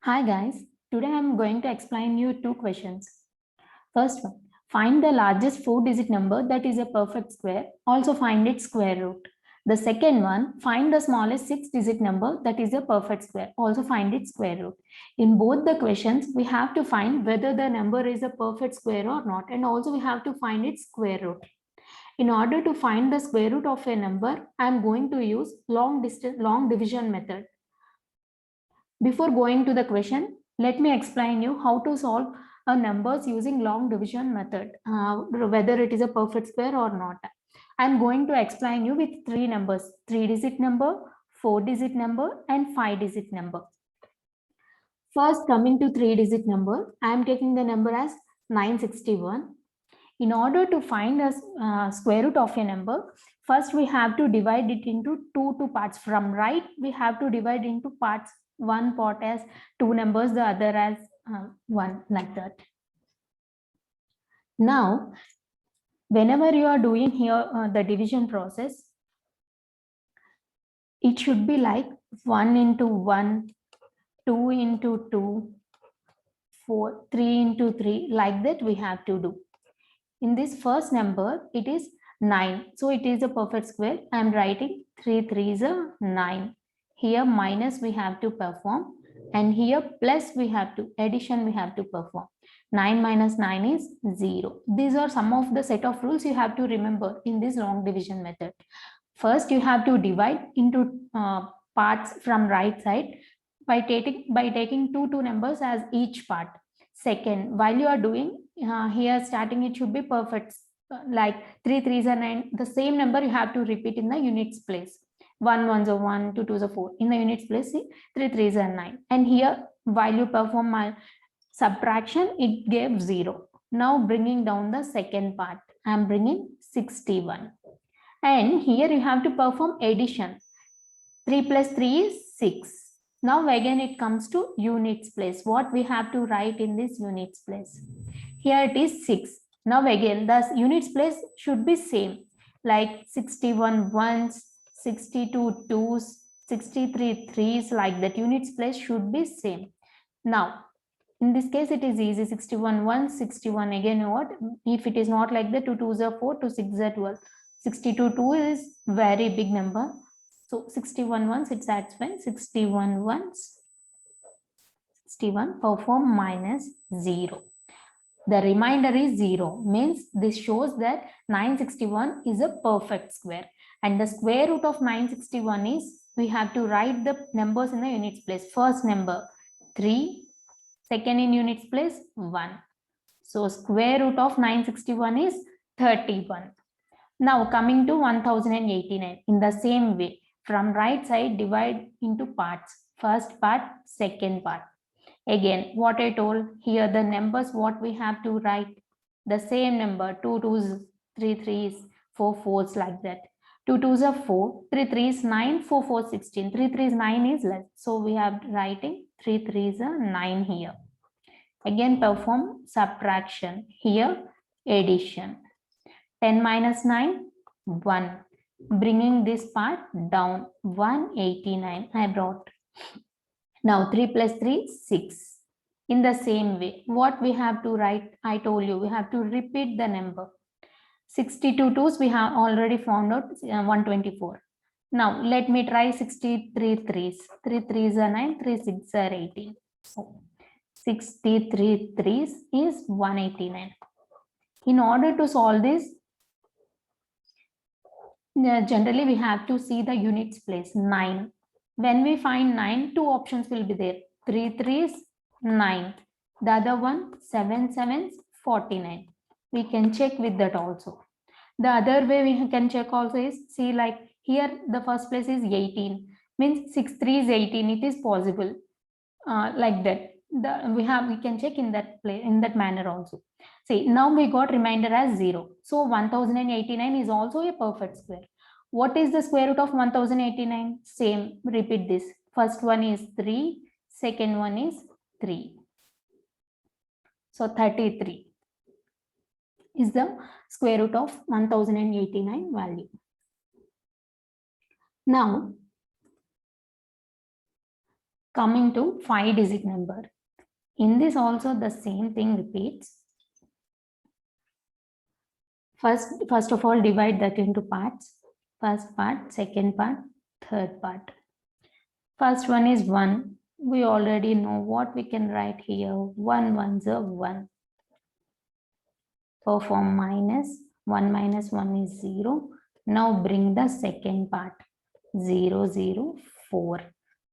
Hi guys, today I am going to explain you two questions. First one, find the largest 4-digit number that is a perfect square, also find its square root. The second one, find the smallest 6-digit number that is a perfect square, also find its square root. In both the questions, we have to find whether the number is a perfect square or not, and also we have to find its square root. In order to find the square root of a number, I am going to use long division method. Before going to the question, let me explain you how to solve numbers using long division method, whether it is a perfect square or not. I am going to explain you with three numbers, 3-digit number, 4-digit number and 5-digit number. First, coming to 3-digit number, I am taking the number as 961. In order to find the square root of a number, first we have to divide it into two parts. From right, we have to divide into parts. One part as two numbers, the other as one, like that. Now, whenever you are doing here the division process, it should be like 1 into 1, 2 into 2, 4, 3 into 3, like that we have to do. In this first number, it is 9. So it is a perfect square. I am writing 3 3 is a 9. Here minus we have to perform, and here plus we have to, addition we have to perform. 9 minus 9 is 0. These are some of the set of rules you have to remember in this long division method. First, you have to divide into parts from right side by taking two numbers as each part. Second, while you are doing here starting, it should be perfect, like 3 3s are 9. The same number you have to repeat in the units place. 1 1s are 1, 2 2s are 4. In the units place, see, 3 3s are 9. And here, while you perform my subtraction, it gave 0. Now bringing down the second part, I am bringing 61. And here you have to perform addition. 3 plus 3 is 6. Now again it comes to units place. What we have to write in this units place? Here it is 6. Now again the units place should be same, like 61 ones, 62 twos, 63 threes, like that. Units place should be same. Now in this case it is easy, 61 1, 61 again what? If it is not like that, 2 2s are 4, 2 6 are 12. 62 2 is very big number. So 61 ones, it satisfies 61 ones, 61 perform minus 0. The remainder is 0, means this shows that 961 is a perfect square. And the square root of 961 is, we have to write the numbers in the units place. First number 3, second in units place 1. So square root of 961 is 31. Now coming to 1089, in the same way, from right side divide into parts. First part, second part. Again, what I told here, the numbers what we have to write, the same number, 2 2s, 3 3s, 4 4s, like that. 2 2s are 4, 3 3s 9, 4 4 16. 3 3s 9 is less. So we have writing 3 3s are 9 here. Again perform subtraction. Here addition. 10 minus 9, 1. Bringing this part down, 189 I brought. Now 3 plus 3, 6. In the same way, what we have to write, I told you, we have to repeat the number. 62 twos we have already found out, 124. Now let me try 63 threes. 3 threes are 9, 3 6 are 18. So 63 threes is 189. In order to solve this, generally we have to see the units place. 9. When we find 9, two options will be there. 3 3s, 9. The other one, 7 7s, 49. We can check with that also. The other way we can check also is, see, like here the first place is 18. Means 6 3 is 18. It is possible. Like that. We can check in that place, in that manner also. See, now we got remainder as 0. So 1089 is also a perfect square. What is the square root of 1089? Same, repeat this. First one is 3, second one is 3. So 33 is the square root of 1089 value. Now Coming to 5-digit number. In this also the same thing repeats. First of all, divide that into parts. First part, second part, third part. First one is 1. We already know what we can write here. 1 ones are 1. Perform minus. 1 minus 1 is 0. Now bring the second part. 0, 0, 4.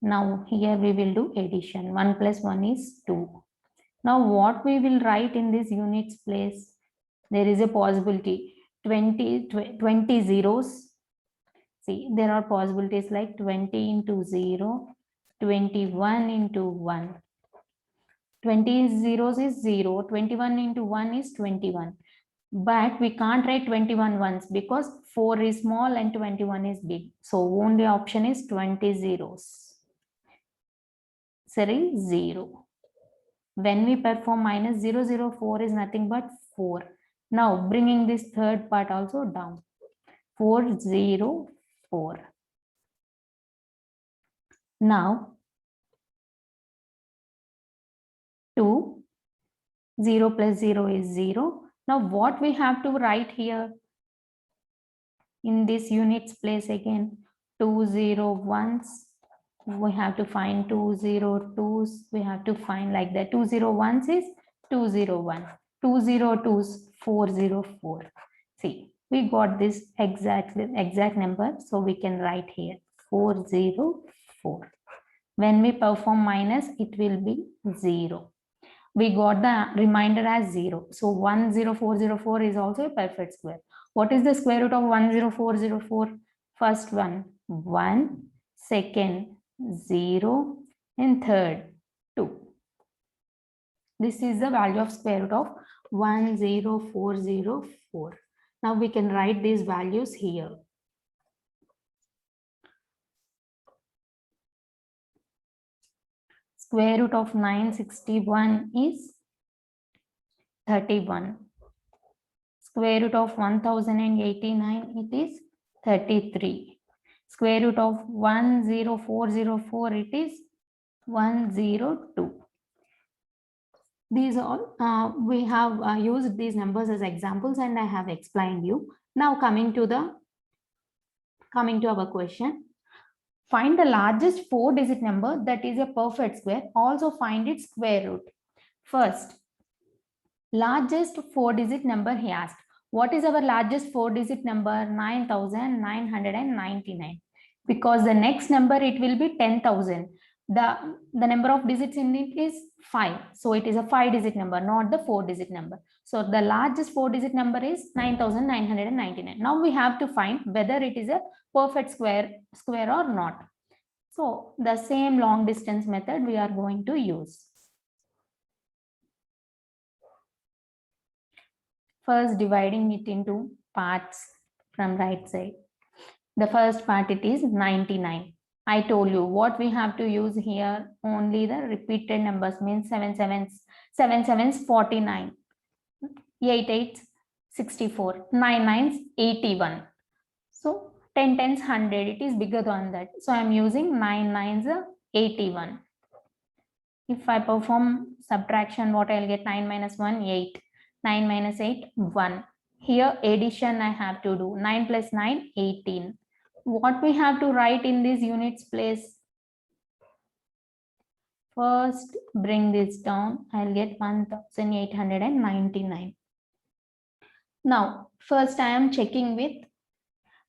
Now here we will do addition. 1 plus 1 is 2. Now what we will write in this units place? There is a possibility 20 zeros. See, there are possibilities like 20 into 0, 21 into 1. 20 zeros is 0, 21 into 1 is 21. But we can't write 21 ones because 4 is small and 21 is big. So only option is 20 zeros. Sorry, 0. When we perform minus 004 is nothing but 4. Now bringing this third part also down. 404. Now 2. 0 plus 0 is 0. Now what we have to write here? In this units place again, 201s. We have to find 202s. We have to find like that. 201s is 201. 202s 404. See, we got this exact number, so we can write here 404. When we perform minus, it will be 0. We got the remainder as 0. So 10404 is also a perfect square. What is the square root of 10404? First one, 1, second, 0, and third, 2. This is the value of square root of 10404. Now we can write these values here. Square root of 961 is 31. Square root of 1089, it is 33. Square root of 10404, it is 102. These all we have used these numbers as examples, and I have explained you. Now coming to our question. Find the largest 4-digit number that is a perfect square. Also find its square root. First, largest 4-digit number he asked. What is our largest 4-digit number? 9,999. Because the next number, it will be 10,000. The number of digits in it is 5. So it is a 5-digit number, not the 4-digit number. So the largest 4-digit number is 9,999. Now we have to find whether it is a perfect square or not. So the same long distance method we are going to use. First, dividing it into parts from right side. The first part, it is 99. I told you what we have to use here. Only the repeated numbers, means 7 sevens 49, 8 8s 64, 9 9s 81. So 10 10s 100, it is bigger than that. So I am using 9 9s 81. If I perform subtraction, what I'll get? 9 minus 1, 8. 9 minus 8, 1. Here addition I have to do. 9 plus 9, 18. What we have to write in this units place? First, bring this down. I'll get 1,899. Now, first I am checking with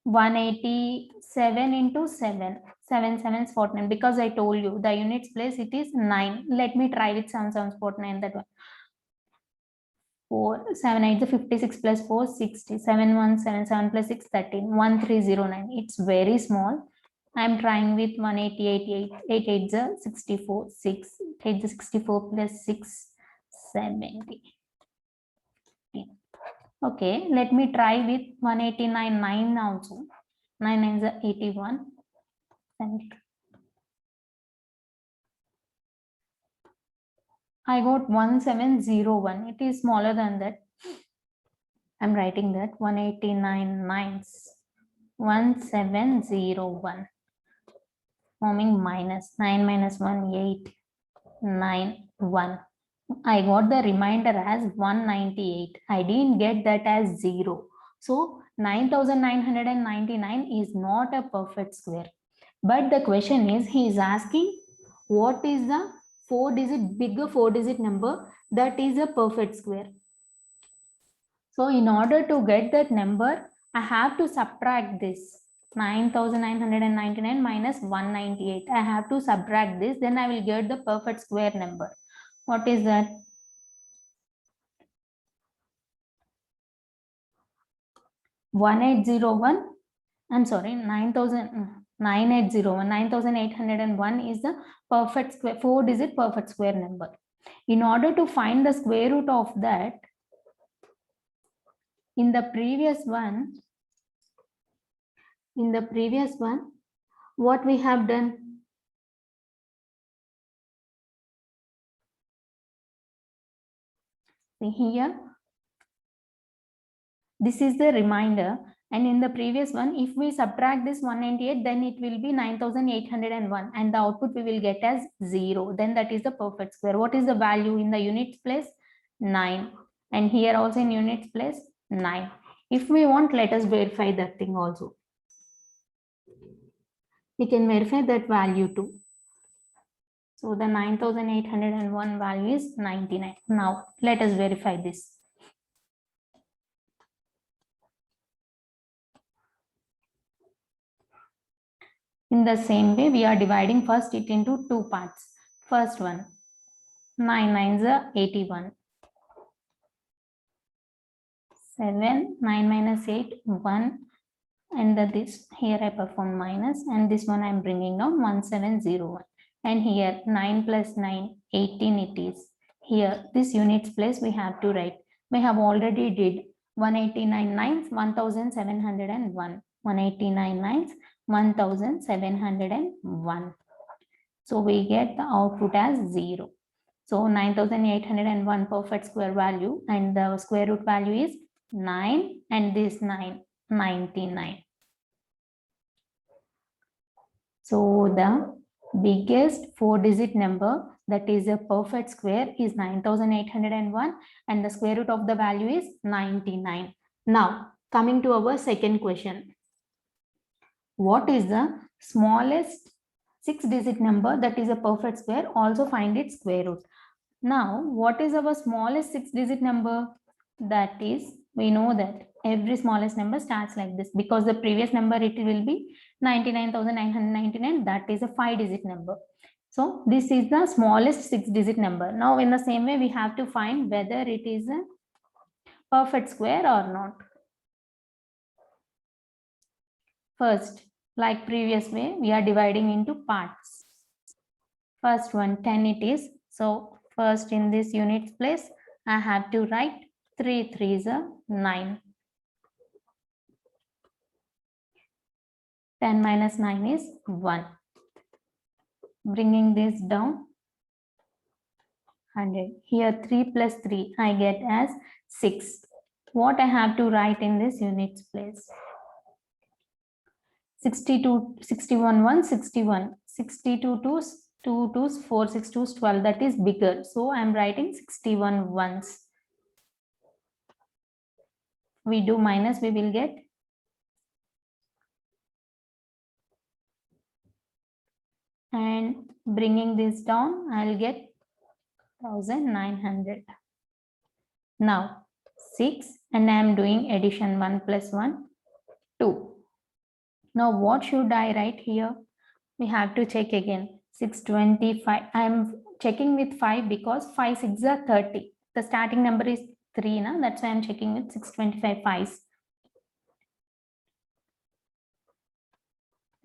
187 into 7. 7 sevens 49. Because I told you the units place, it is 9. Let me try with 7 sevens 49. That one. 4 7 8 56 plus 4 60. 7 1 7 7 plus 6 13. 1309. It's very small. I'm trying with 188 8 8 64 6 8 64 plus 6 70. Okay, let me try with 189 9 also. 9 9 is 81. 70. I got 1701. It is smaller than that. I'm writing that 189 9s 1701. forming minus. 9 minus 1, 8, 9, 1. I got the remainder as 198. I didn't get that as 0. So 9999 is not a perfect square. But the question is, he is asking what is the bigger 4-digit number that is a perfect square. So in order to get that number, I have to subtract this 9999 minus 198. I have to subtract this, then I will get the perfect square number. What is that? 1801. I'm sorry, 9801 is the perfect square, 4-digit perfect square number. In order to find the square root of that, in the previous one, what we have done? See here, this is the remainder, and in the previous one, if we subtract this 198, then it will be 9801, and the output we will get as 0. Then that is the perfect square. What is the value in the units place? 9, and here also in units place 9. If we want, let us verify that thing also. We can verify that value too. So the 9801 value is 99. Now let us verify this. In the same way, we are dividing first it into two parts. First one, 9 9s are 81. 7, 9 minus 8, 1. And this here I perform minus, and this one I am bringing down 1701. And here 9 plus 9, 18 it is. Here this units place we have to write. We have already did 189 nines, 1701. 189 nines, 1701. So we get the output as 0. So 9801 perfect square value, and the square root value is 9, and this 9, 99. So the biggest 4-digit number that is a perfect square is 9801, and the square root of the value is 99. Now coming to our second question. What is the smallest 6-digit number that is a perfect square? Also find its square root. Now what is our smallest 6-digit number? That is, we know that every smallest number starts like this, because the previous number it will be 99,999. That is a 5-digit number. So this is the smallest 6-digit number. Now in the same way, we have to find whether it is a perfect square or not. First, like previous way, we are dividing into parts. First one, 10 it is. So first in this units place, I have to write 3 3s are 9. 10 minus 9 is 1. Bringing this down, 100. Here 3 plus 3 I get as 6. What I have to write in this units place? 62, 61, 1, 61. 62 2s, 2 2s, 4 6 2s, 12. That is bigger. So I am writing 61 ones. We do minus, we will get and bringing this down, I'll get 1900. Now 6, and I am doing addition 1 plus 1, 2. Now what should I write here? We have to check again. 625. I am checking with 5 because 5 6 are 30. The starting number is 3 now. That's why I'm checking with 625 5s.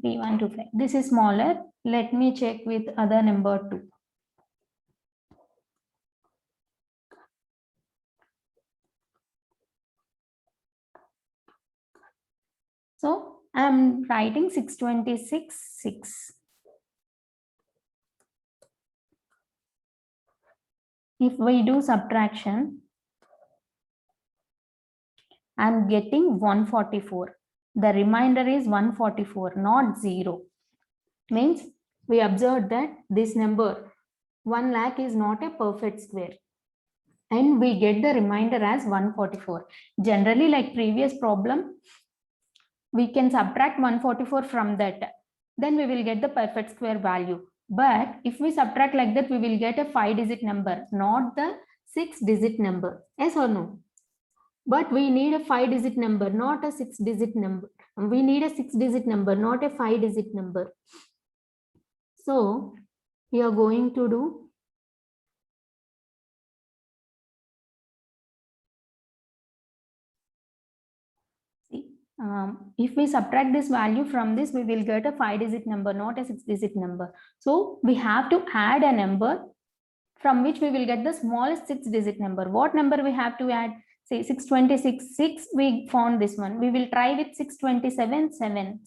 3 1 2 5. This is smaller. Let me check with other number 2. So I'm writing 626 6. If we do subtraction, I'm getting 144. The remainder is 144, not 0. Means we observed that this number 1 lakh is not a perfect square, and we get the remainder as 144. Generally, like previous problem, we can subtract 144 from that, then we will get the perfect square value. But if we subtract like that, we will get a 5-digit number, not the 6-digit number. Yes or no? But we need a 5-digit number, not a 6-digit number. We need a 6-digit number, not a 5-digit number. So we are going to do if we subtract this value from this, we will get a 5-digit number, not a 6-digit number. So we have to add a number from which we will get the smallest 6-digit number. What number we have to add? Say 626, 6, we found this one. We will try with 627, 7.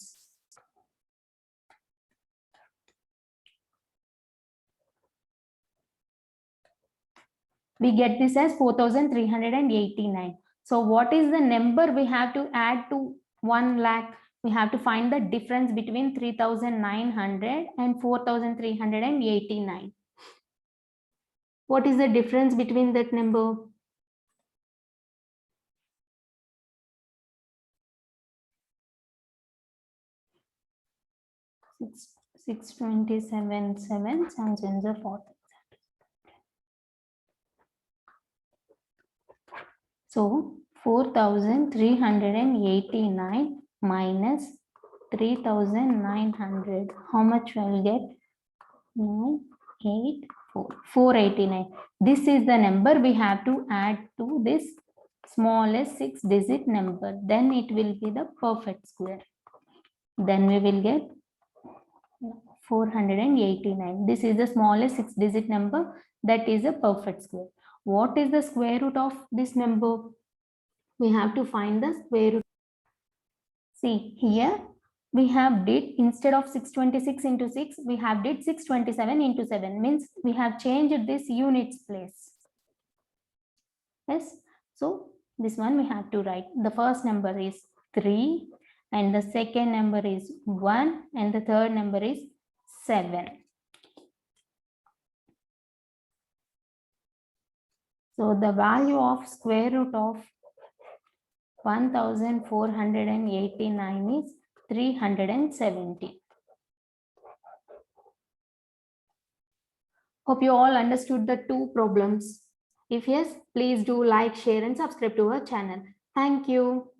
We get this as 4,389. So what is the number we have to add to 1 lakh? We have to find the difference between 3,900 and 4,389. What is the difference between that number? Six, 627, 7, and 4. So 4,389 minus 3,900. How much will get? 984. 489. This is the number we have to add to this smallest 6-digit number. Then it will be the perfect square. Then we will get 489. This is the smallest 6-digit number. That is a perfect square. What is the square root of this number? We have to find the square root. See here, we have did, instead of 626 into 6, we have did 627 into 7, means we have changed this units place. Yes, so this one we have to write. The first number is 3, and the second number is 1, and the third number is 7. So the value of square root of 1,489 is 370. Hope you all understood the two problems. If yes, please do like, share, and subscribe to our channel. Thank you.